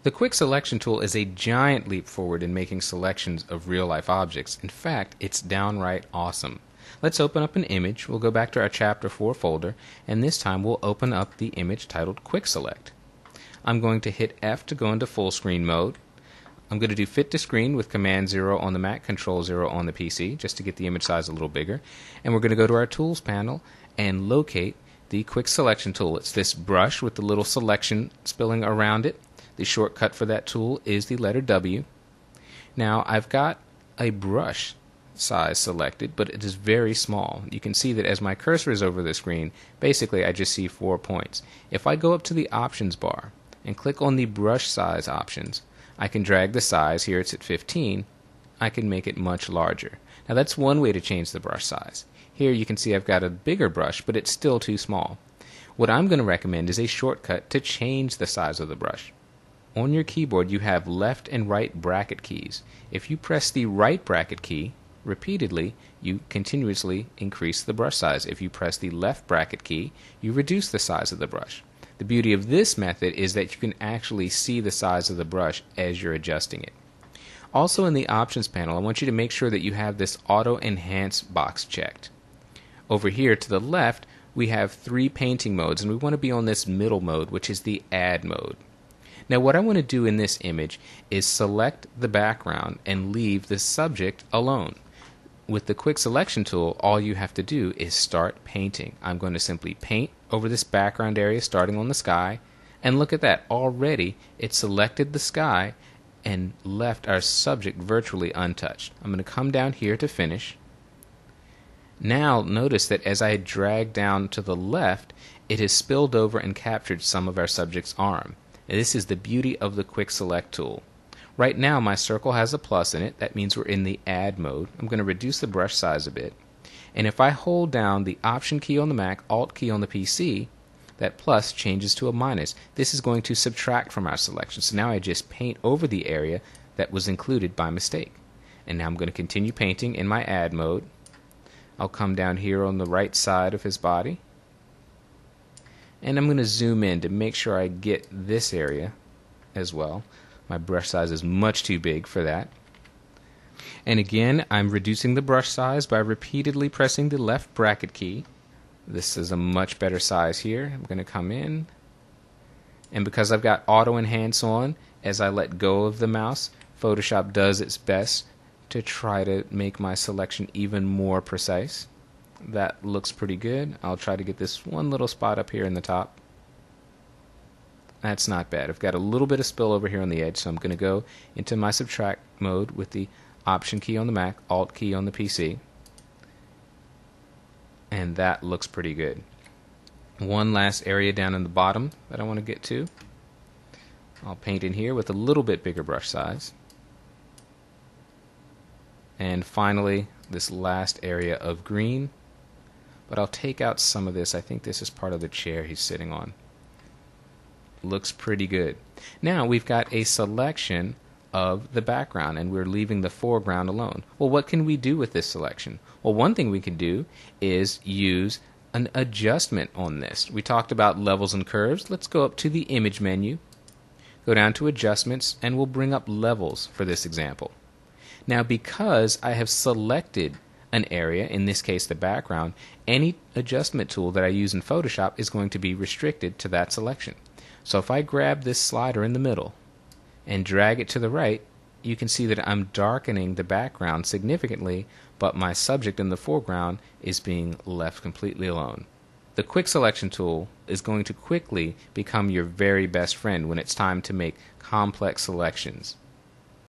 The Quick Selection tool is a giant leap forward in making selections of real-life objects. In fact, it's downright awesome. Let's open up an image. We'll go back to our Chapter 4 folder, and this time we'll open up the image titled Quick Select. I'm going to hit F to go into full screen mode. I'm going to do Fit to Screen with Command 0 on the Mac, Control 0 on the PC, just to get the image size a little bigger. And we're going to go to our Tools panel and locate the Quick Selection tool. It's this brush with the little selection spilling around it. The shortcut for that tool is the letter W. Now I've got a brush size selected, but it is very small. You can see that as my cursor is over the screen, basically I just see 4 points. If I go up to the options bar and click on the brush size options, I can drag the size. Here it's at 15. I can make it much larger. Now that's one way to change the brush size. Here you can see I've got a bigger brush, but it's still too small. What I'm going to recommend is a shortcut to change the size of the brush. On your keyboard you have left and right bracket keys. If you press the right bracket key repeatedly, you continuously increase the brush size. If you press the left bracket key, you reduce the size of the brush. The beauty of this method is that you can actually see the size of the brush as you're adjusting it. Also in the options panel, I want you to make sure that you have this auto enhance box checked. Over here to the left we have 3 painting modes, and we want to be on this middle mode, which is the add mode. Now what I want to do in this image is select the background and leave the subject alone. With the Quick Selection tool, all you have to do is start painting. I'm going to simply paint over this background area starting on the sky, and look at that, already it selected the sky and left our subject virtually untouched. I'm going to come down here to finish. Now notice that as I drag down to the left, it has spilled over and captured some of our subject's arm. And this is the beauty of the Quick Select tool. Right now my circle has a plus in it. That means we're in the add mode. I'm going to reduce the brush size a bit. And if I hold down the Option key on the Mac, Alt key on the PC, that plus changes to a minus. This is going to subtract from our selection. So now I just paint over the area that was included by mistake. And now I'm going to continue painting in my add mode. I'll come down here on the right side of his body. And I'm going to zoom in to make sure I get this area as well. My brush size is much too big for that. And again, I'm reducing the brush size by repeatedly pressing the left bracket key. This is a much better size here. I'm going to come in. And because I've got auto enhance on, as I let go of the mouse, Photoshop does its best to try to make my selection even more precise. That looks pretty good. I'll try to get this one little spot up here in the top. That's not bad. I've got a little bit of spill over here on the edge, so I'm going to go into my subtract mode with the Option key on the Mac, Alt key on the PC. And that looks pretty good. One last area down in the bottom that I want to get to. I'll paint in here with a little bit bigger brush size. And finally, this last area of green. But I'll take out some of this. I think this is part of the chair he's sitting on. Looks pretty good. Now we've got a selection of the background, and we're leaving the foreground alone. Well, what can we do with this selection? Well, one thing we can do is use an adjustment on this. We talked about levels and curves. Let's go up to the image menu, go down to adjustments, and we'll bring up levels for this example. Now because I have selected an area, in this case the background, any adjustment tool that I use in Photoshop is going to be restricted to that selection. So if I grab this slider in the middle and drag it to the right, you can see that I'm darkening the background significantly, but my subject in the foreground is being left completely alone. The Quick Selection tool is going to quickly become your very best friend when it's time to make complex selections.